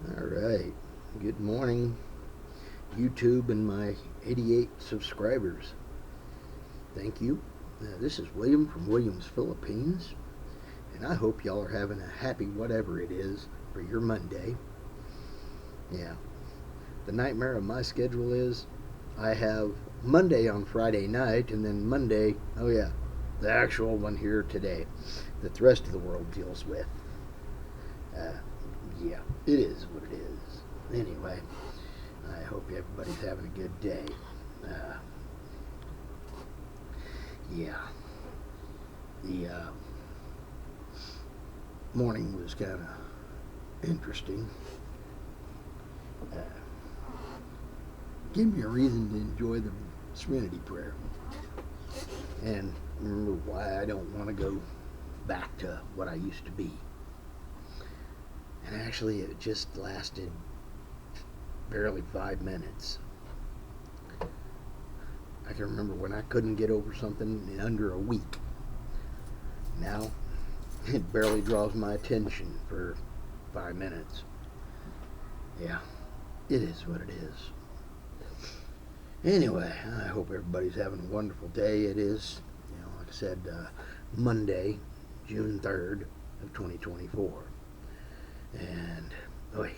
All right. Good morning, YouTube and my 88 subscribers. Thank you. This is William from Williams, Philippines, and I hope y'all are having a happy whatever it is for your Monday. Yeah. The nightmare of my schedule is I have Monday on Friday night, and then Monday, oh yeah, the actual one here today that the rest of the world deals with. Uh, yeah, it is what it is. Anyway, I hope everybody's having a good day. Uh, yeah, the morning was kind of interesting. Uh, Gave me a reason to enjoy the Serenity Prayer and remember why I don't want to go back to what I used to be. And actually, it just lasted barely 5 minutes. I can remember when I couldn't get over something in under a week. Now, it barely draws my attention for 5 minutes. Yeah, it is what it is. Anyway, I hope everybody's having a wonderful day. It is, like I said, Monday, June 3rd of 2024. And, boy,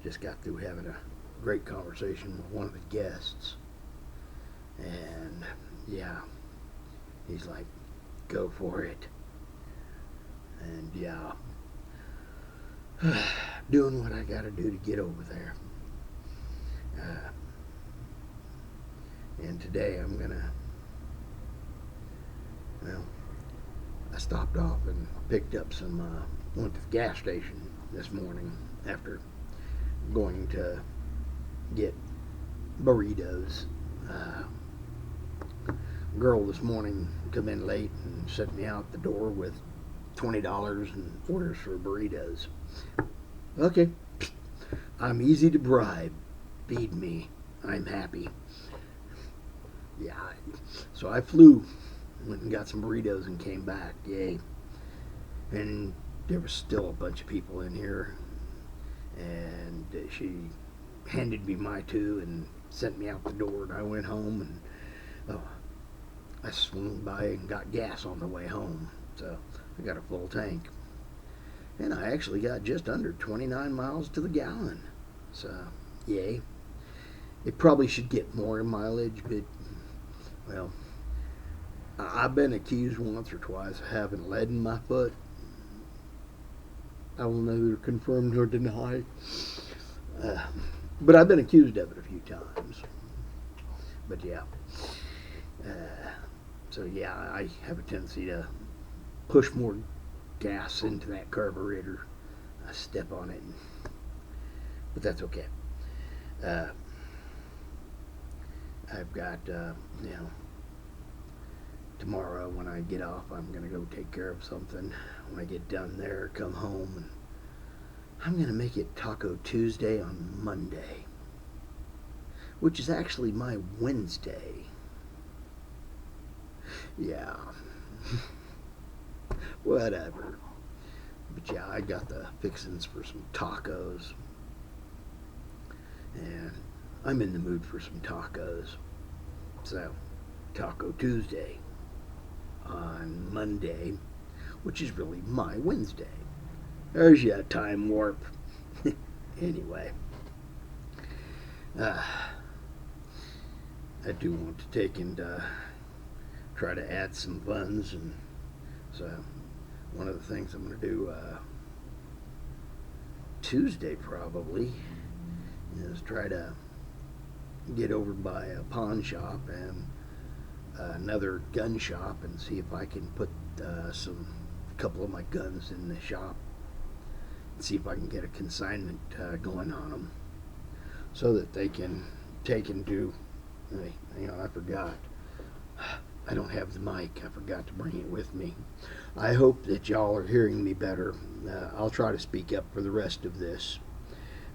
just got through having a great conversation with one of the guests. And, yeah, he's like, go for it. And, yeah, doing what I gotta do to get over there. Uh, and today I'm gonna, well, I stopped off and picked up some, went to the gas station this morning after going to get burritos. Girl this morning come in late and set me out the door with $20 and orders for burritos. Okay, I'm easy to bribe. Feed me. I'm happy. Yeah, so I flew, went and got some burritos and came back. Yay. And there was still a bunch of people in here. And she handed me my two and sent me out the door. And I went home and I swung by and got gas on the way home. So I got a full tank. And I actually got just under 29 miles to the gallon. So, yay. It probably should get more mileage, but, well, I've been accused once or twice of having lead in my foot. I will neither confirm nor deny. Uh, but I've been accused of it a few times. But yeah. So yeah, I have a tendency to push more gas into that carburetor. I step on it, but that's okay. Uh, I've got, tomorrow when I get off, I'm going to go take care of something. When I get done there, come home, and I'm going to make it Taco Tuesday on Monday, which is actually my Wednesday. Yeah. Whatever. But yeah, I got the fixins for some tacos. And I'm in the mood for some tacos. So, Taco Tuesday on Monday, which is really my Wednesday. There's your time warp. Anyway, uh, I do want to take and try to add some funds, and so one of the things I'm going to do Tuesday probably is try to get over by a pawn shop and another gun shop and see if I can put a couple of my guns in the shop and see if I can get a consignment going on them so that they can take and do. Hang on, I forgot. I don't have the mic. I forgot to bring it with me. I hope that y'all are hearing me better. I'll try to speak up for the rest of this.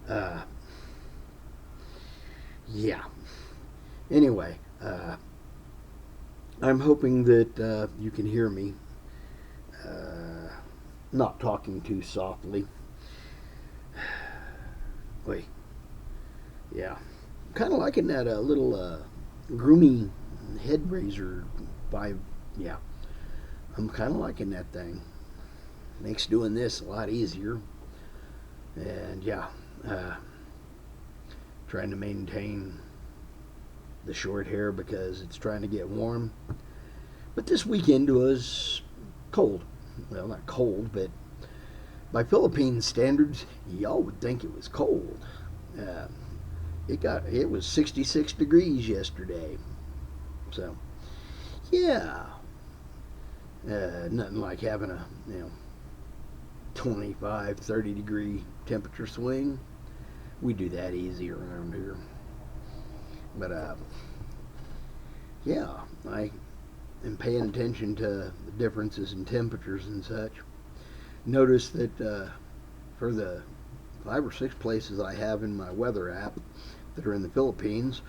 Uh, yeah. Anyway, I'm hoping that you can hear me. Not talking too softly. kind of liking that little grooming head razor by, yeah, I'm kind of liking that thing. Makes doing this a lot easier. And yeah, uh, trying to maintain the short hair because it's trying to get warm. But this weekend was cold. Well, not cold, but by Philippine standards, y'all would think it was cold. Uh, it was 66 degrees yesterday. So yeah, nothing like having a 25, 30 degree temperature swing. We do that easy around here. But yeah, I am paying attention to the differences in temperatures and such. Notice that for the 5 or 6 places I have in my weather app that are in the Philippines,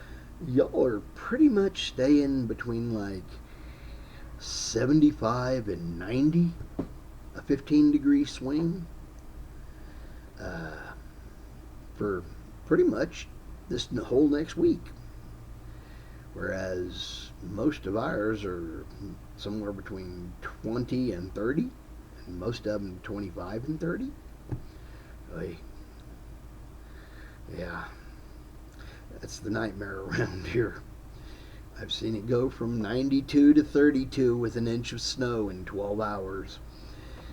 y'all are pretty much staying between like 75 and 90, a 15-degree swing for pretty much this whole next week. Whereas most of ours are somewhere between 20 and 30, and most of them 25 and 30. Oy. Yeah, that's the nightmare around here. I've seen it go from 92 to 32 with an inch of snow in 12 hours.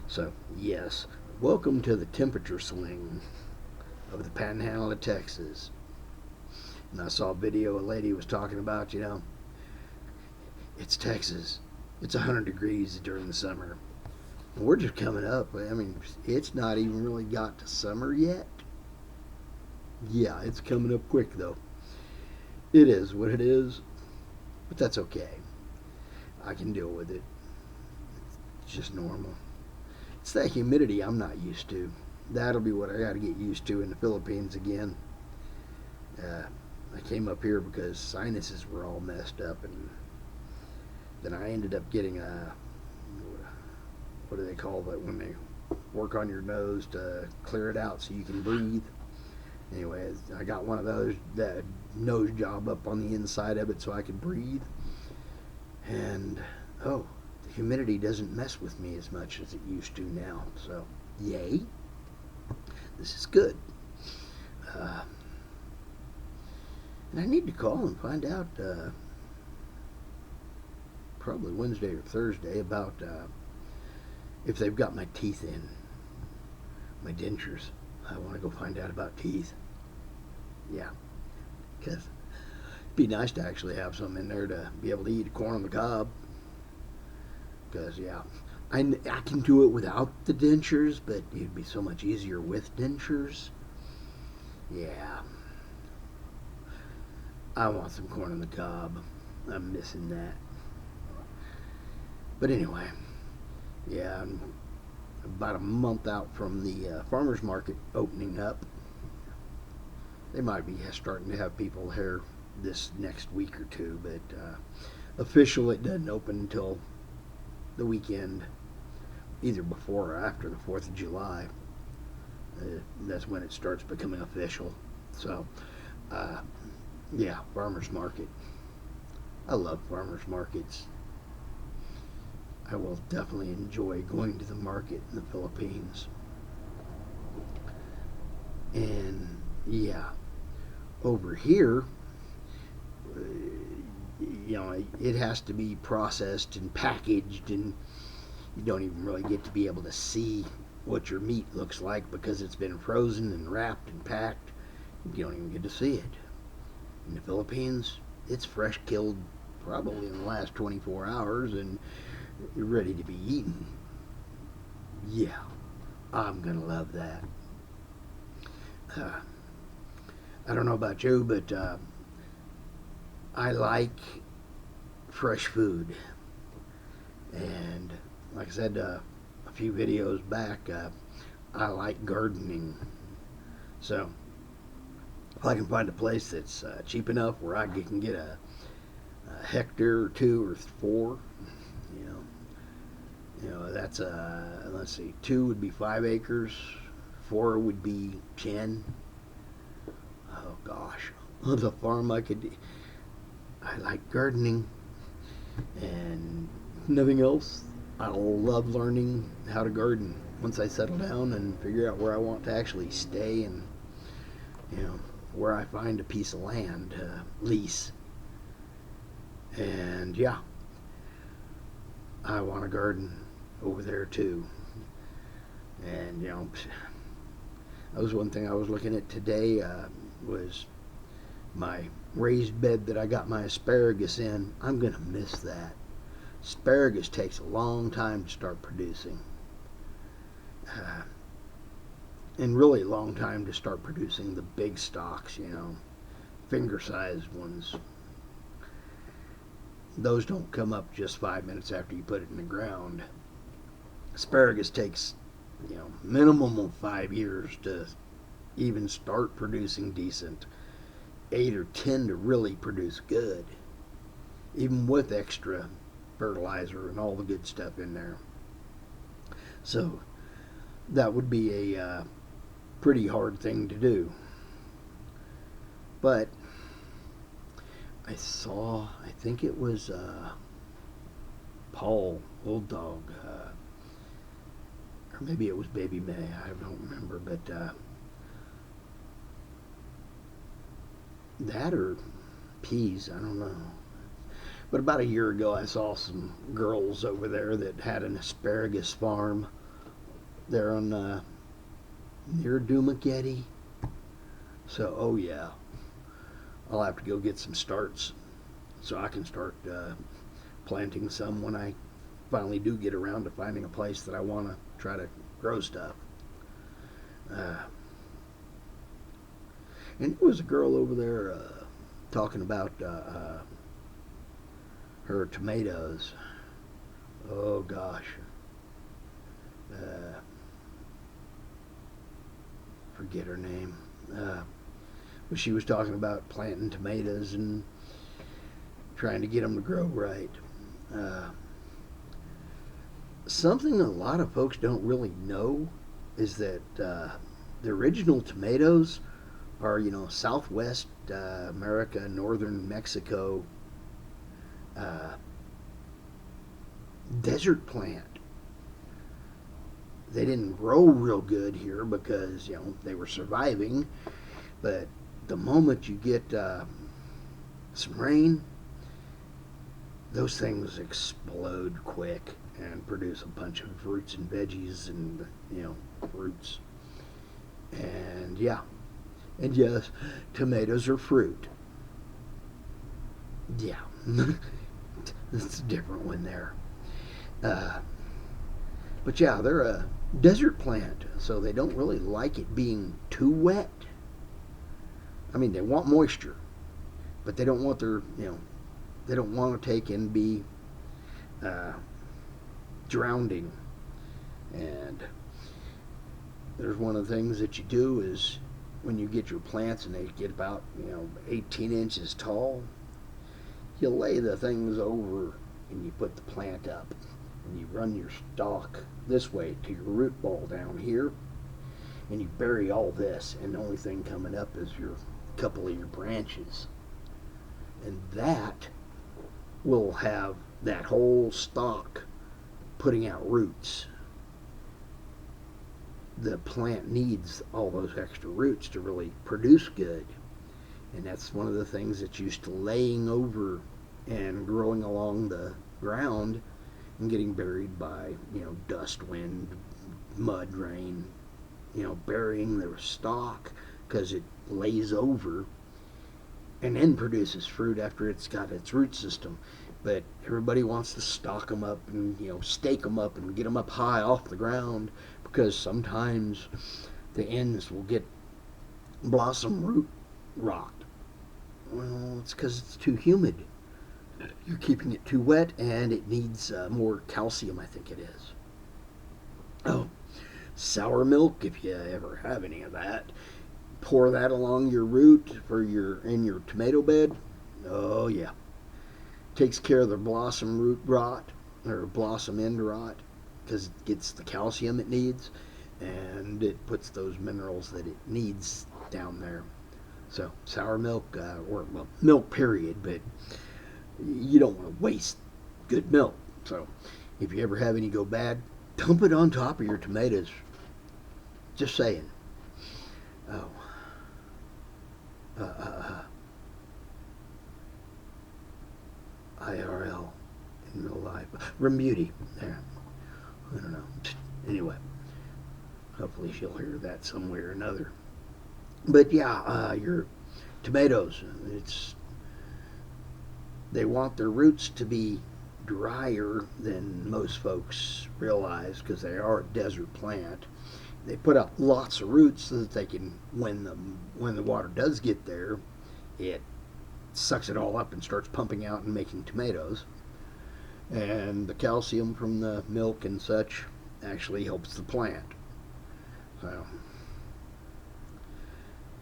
So, yes, welcome to the temperature swing of the panhandle of Texas. And I saw a video a lady was talking about, it's Texas. It's 100 degrees during the summer. And we're just coming up. I mean, it's not even really got to summer yet. Yeah, it's coming up quick, though. It is what it is, but that's okay. I can deal with it. It's just normal. It's that humidity I'm not used to. That'll be what I got to get used to in the Philippines again. I came up here because sinuses were all messed up, and then I ended up getting what do they call that when they work on your nose to clear it out so you can breathe? Anyway, I got one of those, that nose job up on the inside of it so I could breathe. And the humidity doesn't mess with me as much as it used to now. So, yay. This is good. And I need to call and find out probably Wednesday or Thursday about if they've got my teeth in, my dentures. I want to go find out about teeth. Yeah, because it'd be nice to actually have some in there to be able to eat corn on the cob. Because, yeah, I can do it without the dentures, but it'd be so much easier with dentures. Yeah. I want some corn on the cob. I'm missing that. But anyway, yeah, I'm about a month out from the farmer's market opening up. They might be starting to have people here this next week or two, but official it doesn't open until the weekend, either before or after the 4th of July. That's when it starts becoming official. So, yeah, farmer's market. I love farmer's markets. I will definitely enjoy going to the market in the Philippines. And yeah, over here, it has to be processed and packaged, and you don't even really get to be able to see what your meat looks like because it's been frozen and wrapped and packed. You don't even get to see it. In the Philippines, it's fresh killed probably in the last 24 hours and ready to be eaten. Yeah, I'm gonna love that. I don't know about you, but I like fresh food. And like I said a few videos back, I like gardening. So if I can find a place that's cheap enough where I can get a hectare or 2 or 4, that's let's see, 2 would be 5 acres, 4 would be 10. Oh gosh, on the farm I like gardening and nothing else. I'll love learning how to garden once I settle down and figure out where I want to actually stay, and you know where I find a piece of land lease. And yeah, I want to garden over there too. And that was one thing I was looking at today. Was my raised bed that I got my asparagus in. I'm gonna miss that. Asparagus takes a long time to start producing, uh, and really a long time to start producing the big stalks. Finger-sized ones. Those don't come up just 5 minutes after you put it in the ground. Asparagus takes minimum of 5 years to even start producing decent. 8 or 10 to really produce good, even with extra fertilizer and all the good stuff in there. So that would be a pretty hard thing to do. But I think it was Paul, Old Dog, or maybe it was Baby May, I don't remember, but that or peas, I don't know. But about a year ago, I saw some girls over there that had an asparagus farm there on near Dumaguete. So, oh yeah, I'll have to go get some starts so I can start planting some when I finally do get around to finding a place that I want to try to grow stuff. And there was a girl over there talking about her tomatoes. Oh gosh. Forget her name. But she was talking about planting tomatoes and trying to get them to grow right. Something a lot of folks don't really know is that the original tomatoes are, Southwest America, northern Mexico, desert plant. They didn't grow real good here because, they were surviving. But the moment you get some rain, those things explode quick and produce a bunch of fruits and veggies and, fruits. And yeah. And yes, tomatoes are fruit. Yeah. It's a different one there. But yeah, they're a desert plant, so they don't really like it being too wet. I mean, they want moisture, but they don't want they don't want to take and be drowning. And there's one of the things that you do is when you get your plants and they get about 18 inches tall, you lay the things over and you put the plant up and you run your stalk this way to your root ball down here, and you bury all this, and the only thing coming up is your couple of your branches, and that will have that whole stalk putting out roots. The plant needs all those extra roots to really produce good, and that's one of the things that's used to laying over and growing along the ground and getting buried by dust, wind, mud, rain, burying their stalk because it lays over and then produces fruit after it's got its root system. But everybody wants to stock them up and stake them up and get them up high off the ground, because sometimes the ends will get blossom root rot. Well, it's because it's too humid. You're keeping it too wet, and it needs more calcium, I think it is. Oh, sour milk, if you ever have any of that. Pour that along your root in your tomato bed. Oh yeah. Takes care of the blossom root rot, or blossom end rot, because it gets the calcium it needs, and it puts those minerals that it needs down there. So sour milk, or well, milk period, but you don't want to waste good milk. So if you ever have any go bad, dump it on top of your tomatoes. Just saying. Oh. Uh, uh, IRL in real life. Remuti. There. I don't know. Anyway, hopefully she'll hear that somewhere or another. But yeah, your tomatoes. They want their roots to be drier than most folks realize because they are a desert plant. They put out lots of roots so that they can, when the water does get there, it sucks it all up and starts pumping out and making tomatoes. And the calcium from the milk and such actually helps the plant. So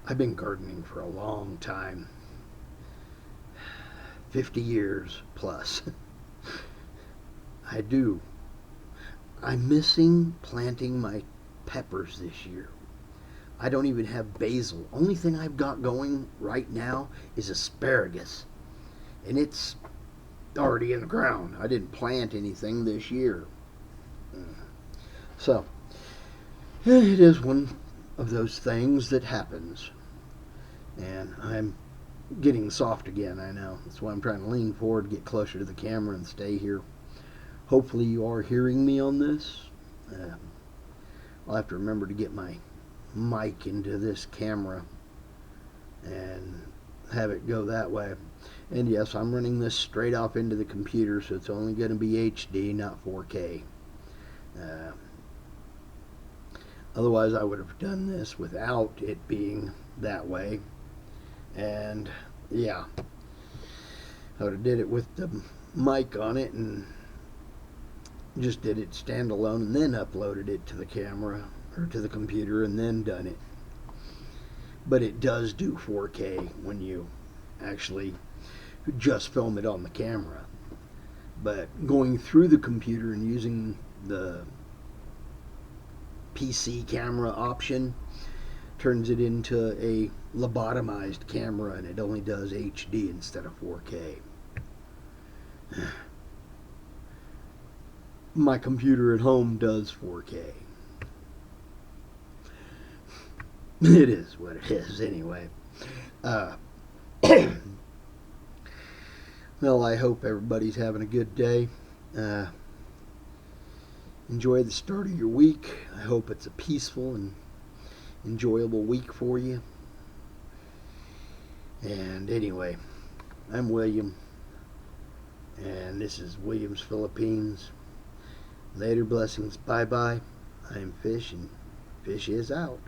I've been gardening for a long time, 50 years plus. I do. I'm missing planting my peppers this year. I don't even have basil. Only thing I've got going right now is asparagus. And it's already in the ground. I didn't plant anything this year. So, it is one of those things that happens. And I'm getting soft again, I know. That's why I'm trying to lean forward, get closer to the camera, and stay here. Hopefully you are hearing me on this. I'll have to remember to get my mic into this camera and have it go that way. And yes, I'm running this straight off into the computer, so it's only going to be HD, not 4K. Otherwise, I would have done this without it being that way. And yeah, I would have did it with the mic on it and just did it standalone and then uploaded it to the camera or to the computer and then done it. But it does do 4K when you actually just film it on the camera. But going through the computer and using the PC camera option turns it into a lobotomized camera, and it only does HD instead of 4K. My computer at home does 4K. It is what it is anyway. Well, I hope everybody's having a good day. Enjoy the start of your week. I hope it's a peaceful and enjoyable week for you. And anyway, I'm William, and this is William's Philippines. Later blessings. Bye-bye. I'm Fish, and Fish is out.